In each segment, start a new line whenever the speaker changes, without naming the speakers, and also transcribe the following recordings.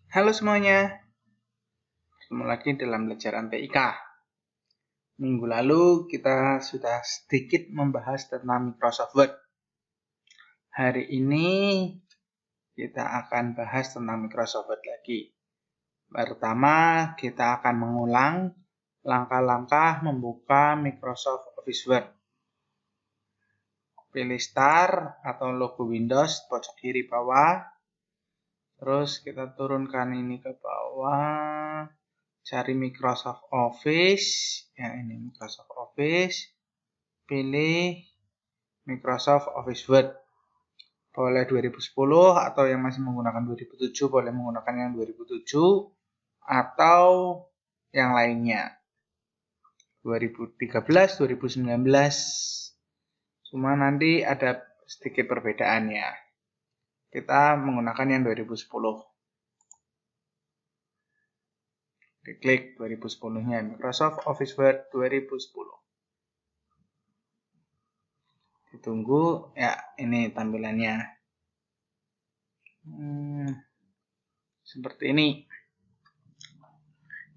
Halo semuanya, ketemu lagi dalam pelajaran TIK. Minggu lalu kita sudah sedikit membahas tentang Microsoft Word. Hari ini kita akan bahas tentang Microsoft Word lagi. Pertama, kita akan mengulang langkah-langkah membuka Microsoft Office Word. Pilih Start atau logo Windows pojok kiri bawah. Terus kita turunkan ini ke bawah. Cari Microsoft Office, ya ini Microsoft Office, pilih Microsoft Office Word, boleh 2010 atau yang masih menggunakan 2007 boleh menggunakan yang 2007 atau yang lainnya 2013, 2019, cuma nanti ada sedikit perbedaannya. Kita menggunakan yang 2010. Diklik 2010-nya, Microsoft Office Word 2010. Ditunggu, ya ini tampilannya. Seperti ini.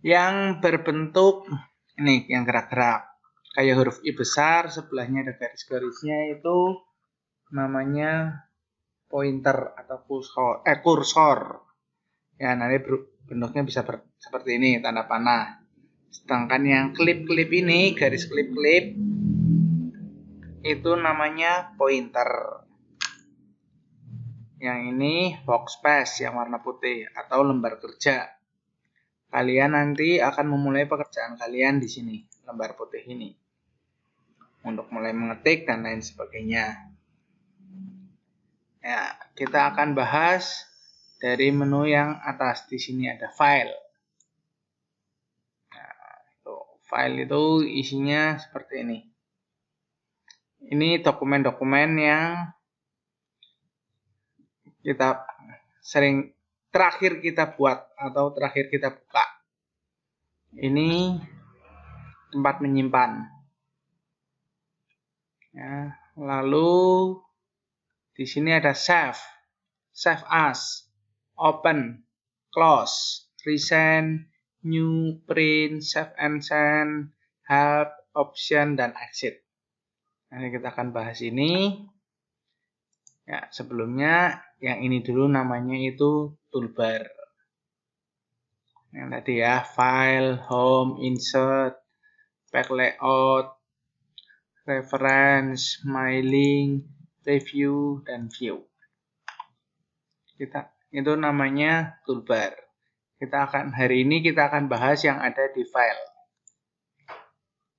Yang berbentuk, ini yang gerak-gerak. Kayak huruf I besar, sebelahnya ada garis-garisnya itu namanya pointer atau kursor. Ya, nanti bentuknya bisa seperti ini, tanda panah. Sedangkan yang klip-klip ini, garis klip-klip, itu namanya pointer. Yang ini workspace yang warna putih atau lembar kerja. Kalian nanti akan memulai pekerjaan kalian di sini, lembar putih ini. Untuk mulai mengetik dan lain sebagainya. Ya, kita akan bahas dari menu yang atas. Di sini ada file. File itu isinya seperti ini. Ini dokumen-dokumen yang kita terakhir kita buat atau terakhir kita buka. Ini tempat menyimpan. Ya, lalu di sini ada save as, open, close, resend, new, print, save and send, help, option, dan exit. Nanti kita akan bahas ini. Ya, sebelumnya yang ini dulu namanya itu toolbar. Yang tadi ya, file, home, insert, pack layout, reference, my link, review, dan view. Itu namanya toolbar. Hari ini kita akan bahas yang ada di file.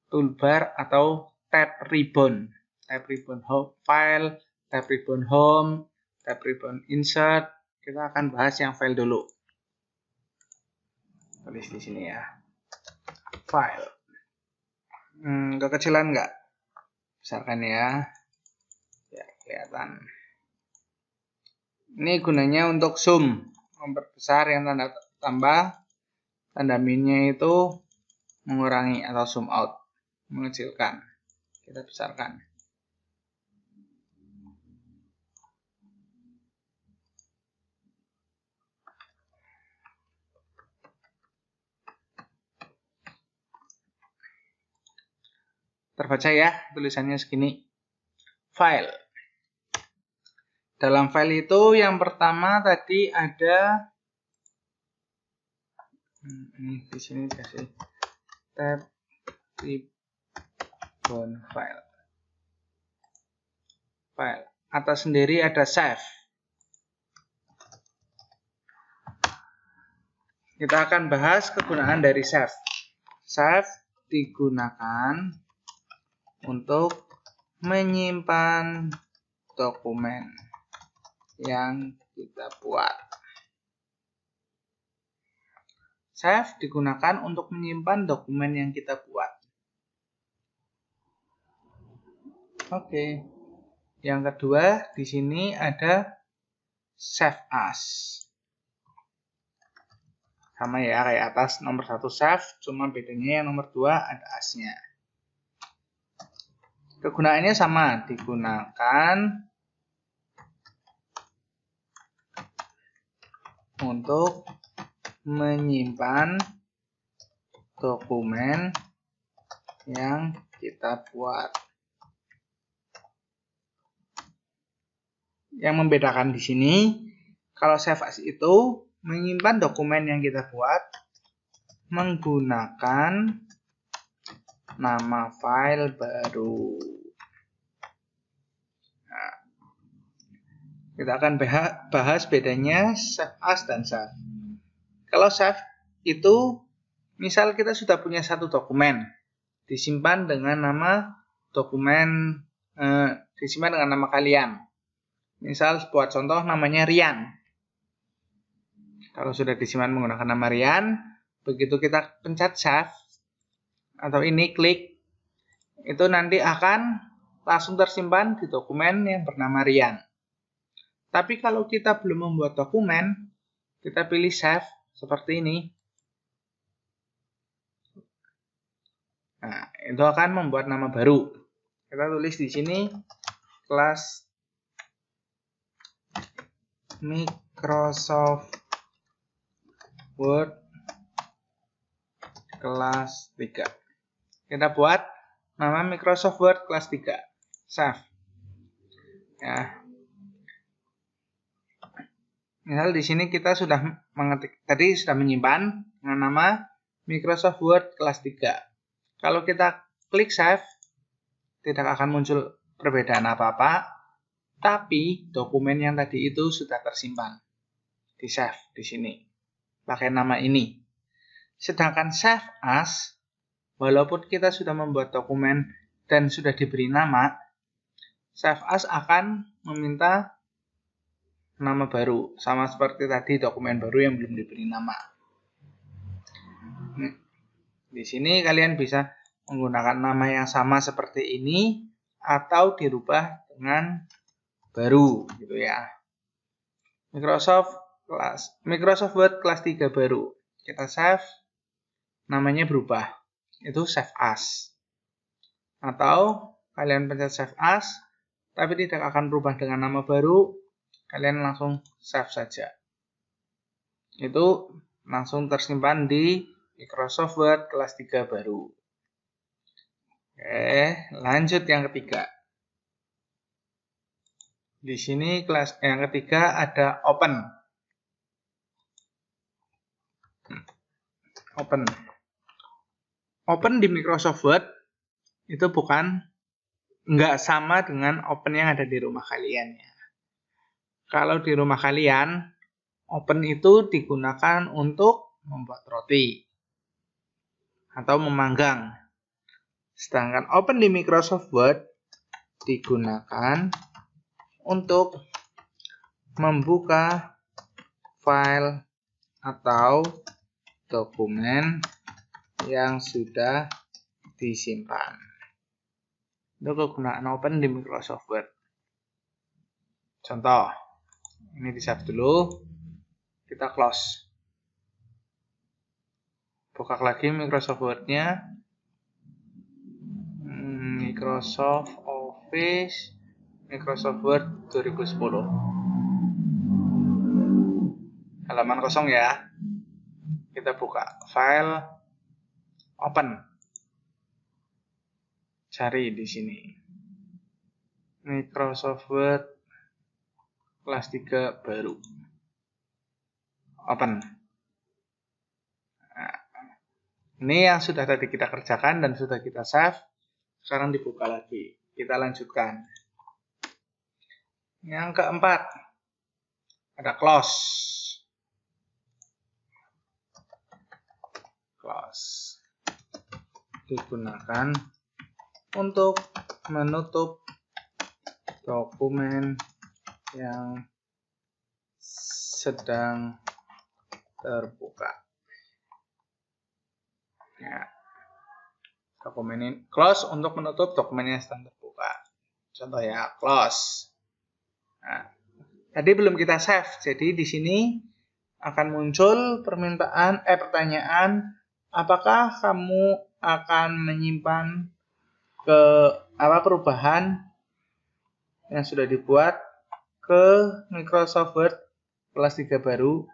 Toolbar atau tab ribbon. Tab ribbon home, file, tab ribbon home, tab ribbon insert. Kita akan bahas yang file dulu. Tulis di sini ya. File. Kekecilan nggak? Besarkan ya. Ya, kelihatan. Ini gunanya untuk zoom, memperbesar yang tanda tambah, tanda minnya itu mengurangi atau zoom out, mengecilkan. Kita besarkan. Terbaca ya, tulisannya segini. File. Dalam file itu yang pertama tadi ada ini di sini dikasih tab ribbon file. File. Atas sendiri ada save. Kita akan bahas kegunaan dari save. Save digunakan untuk menyimpan dokumen yang kita buat. Save digunakan untuk menyimpan dokumen yang kita buat. Oke. Yang kedua, di sini ada save as. Sama ya, kayak atas nomor 1 save, cuma bedanya yang nomor 2 ada as-nya. Kegunaannya sama, digunakan untuk menyimpan dokumen yang kita buat. Yang membedakan di sini, kalau save as itu menyimpan dokumen yang kita buat menggunakan nama file baru. Nah, kita akan bahas bedanya save as dan save. Kalau save itu, misal kita sudah punya satu dokumen, disimpan dengan nama dokumen, disimpan dengan nama kalian. Misal buat contoh namanya Rian. Kalau sudah disimpan menggunakan nama Rian, begitu kita pencet save atau ini klik, itu nanti akan langsung tersimpan di dokumen yang bernama Rian. Tapi kalau kita belum membuat dokumen, kita pilih save seperti ini. Nah, itu akan membuat nama baru. Kita tulis di sini kelas Microsoft Word kelas 3. Kita buat nama Microsoft Word kelas 3. Save. Ya. Misal di sini kita sudah mengetik, tadi sudah menyimpan dengan nama Microsoft Word kelas 3. Kalau kita klik save, tidak akan muncul perbedaan apa-apa. Tapi dokumen yang tadi itu sudah tersimpan di save di sini pakai nama ini. Sedangkan save as, walaupun kita sudah membuat dokumen dan sudah diberi nama, save as akan meminta nama baru, sama seperti tadi dokumen baru yang belum diberi nama. Di sini kalian bisa menggunakan nama yang sama seperti ini atau dirubah dengan baru gitu ya. Microsoft Word kelas 3 baru. Kita save, namanya berubah. Itu save as. Atau kalian pencet save as, tapi tidak akan berubah dengan nama baru, kalian langsung save saja. Itu langsung tersimpan di Microsoft Word kelas 3 baru. Oke, lanjut yang ketiga. Di sini kelas yang ketiga ada open. Open di Microsoft Word itu nggak sama dengan open yang ada di rumah kalian ya. Kalau di rumah kalian, open itu digunakan untuk membuat roti atau memanggang. Sedangkan open di Microsoft Word digunakan untuk membuka file atau dokumen yang sudah disimpan. Itu kegunaan open di Microsoft Word. Contoh, ini di save dulu, kita close. Buka lagi Microsoft Word-nya, Microsoft Office, Microsoft Word 2010. Halaman kosong ya. Kita buka file, open. Cari di sini. Microsoft Word kelas 3 baru. Open. Nah, ini yang sudah tadi kita kerjakan dan sudah kita save. Sekarang dibuka lagi. Kita lanjutkan. Yang keempat, ada close. Close digunakan untuk menutup dokumen yang sedang terbuka. Ya. Dokumen ini close untuk menutup dokumen yang sedang terbuka. Contoh ya, close. Nah, tadi belum kita save, jadi di sini akan muncul pertanyaan, apakah kamu akan menyimpan perubahan yang sudah dibuat ke Microsoft Word kelas 3 baru.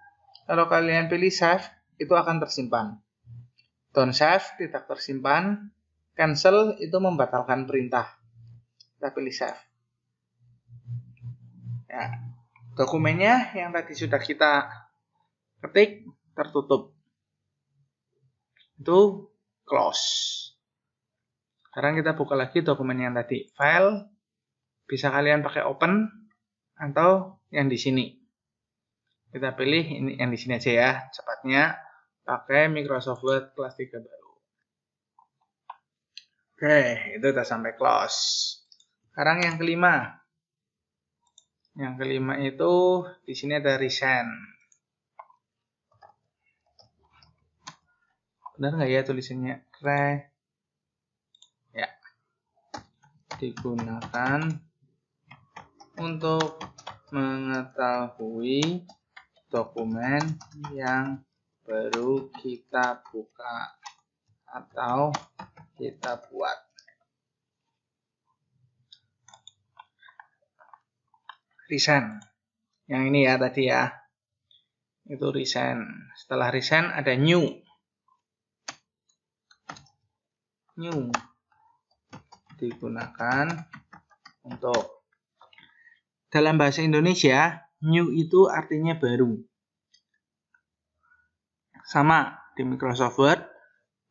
Kalau kalian pilih save, itu akan tersimpan. Don't save tidak tersimpan. Cancel itu membatalkan perintah. Kita pilih save. Ya, dokumennya yang tadi sudah kita ketik tertutup. Itu close. Sekarang kita buka lagi dokumen yang tadi. File, bisa kalian pakai open atau yang di sini. Kita pilih ini yang di sini aja ya, cepatnya pakai Microsoft Word kelas 3 baru. Oke, itu udah sampai close. Sekarang yang kelima. Yang kelima itu di sini ada resend. Benar nggak ya tulisannya? Ya. Digunakan untuk mengetahui dokumen yang baru kita buka atau kita buat. Resend. Yang ini ya tadi ya. Itu resend. Setelah resend ada new. New. Digunakan untuk. Dalam bahasa Indonesia, new itu artinya baru. Sama di Microsoft Word,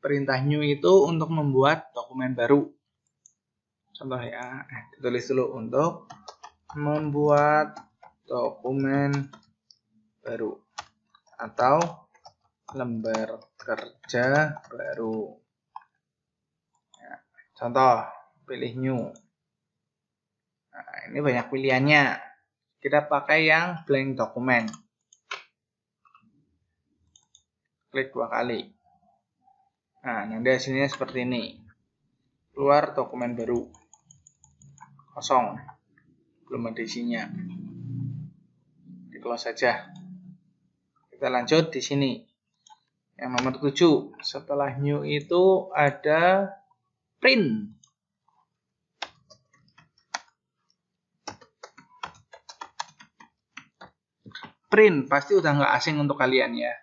perintah new itu untuk membuat dokumen baru. Contoh ya, ditulis dulu untuk membuat dokumen baru atau lembar kerja baru. Ya, contoh, pilih new. Nah, ini banyak pilihannya. Kita pakai yang blank dokumen. Klik 2 kali. Nah, nanti hasilnya seperti ini. Keluar dokumen baru. Kosong. Belum ada isinya. Di close saja. Kita lanjut di sini. Yang nomor 7. Setelah new itu ada print. Print pasti udah nggak asing untuk kalian ya.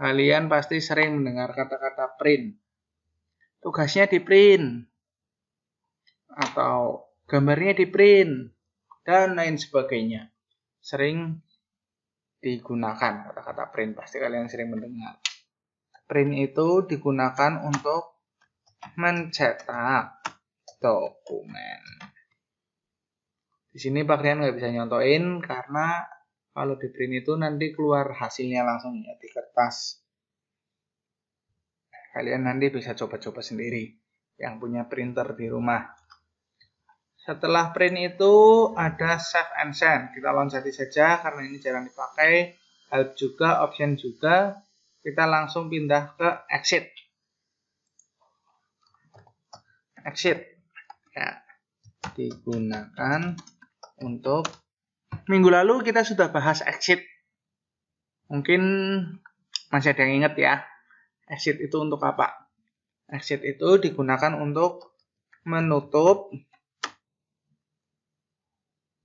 Kalian pasti sering mendengar kata-kata print. Tugasnya di print. Atau gambarnya di print. Dan lain sebagainya. Sering digunakan kata-kata print. Pasti kalian sering mendengar. Print itu digunakan untuk mencetak dokumen. Di sini kalian nggak bisa nyontoin karena kalau di print itu nanti keluar hasilnya langsung ya di kertas. Kalian nanti bisa coba-coba sendiri yang punya printer di rumah. Setelah print itu ada save and send. Kita loncati saja karena ini jarang dipakai. Help juga, option juga. Kita langsung pindah ke exit. Exit. Ya, digunakan untuk. Minggu lalu kita sudah bahas exit. Mungkin masih ada yang ingat ya. Exit itu untuk apa? Exit itu digunakan untuk menutup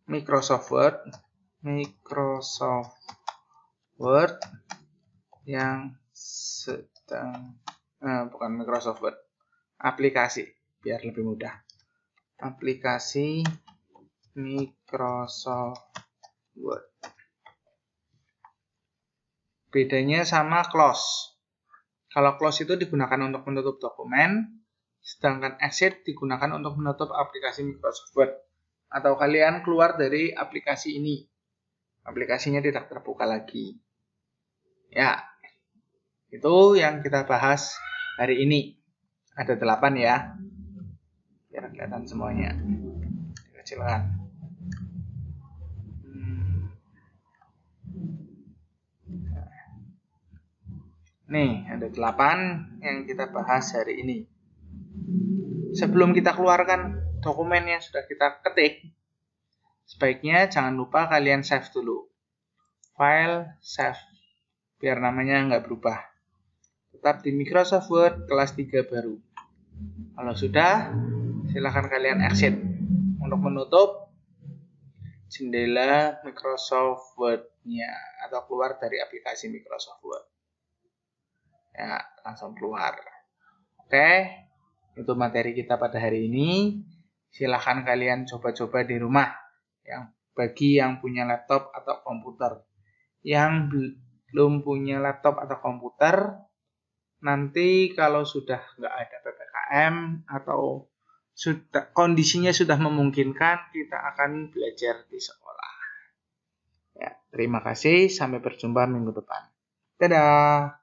Microsoft Word yang sedang bukan Microsoft Word, aplikasi biar lebih mudah. Aplikasi Microsoft Word. Bedanya sama close. Kalau close itu digunakan untuk menutup dokumen, sedangkan exit digunakan untuk menutup aplikasi Microsoft Word. Atau kalian keluar dari aplikasi ini. Aplikasinya tidak terbuka lagi. Ya, itu yang kita bahas hari ini. Ada 8 ya. Biar kelihatan semuanya. Dikecilkan. Nih, ada 8 yang kita bahas hari ini. Sebelum kita keluarkan dokumen yang sudah kita ketik, sebaiknya jangan lupa kalian save dulu. File, save. Biar namanya nggak berubah. Tetap di Microsoft Word kelas 3 baru. Kalau sudah, silakan kalian exit untuk menutup jendela Microsoft Word-nya atau keluar dari aplikasi Microsoft Word. Ya, langsung keluar. Oke, itu materi kita pada hari ini. Silahkan kalian coba-coba di rumah. Bagi yang punya laptop atau komputer. Yang belum punya laptop atau komputer, nanti kalau sudah nggak ada PPKM atau kondisinya sudah memungkinkan, kita akan belajar di sekolah. Ya, terima kasih. Sampai berjumpa minggu depan. Dadah.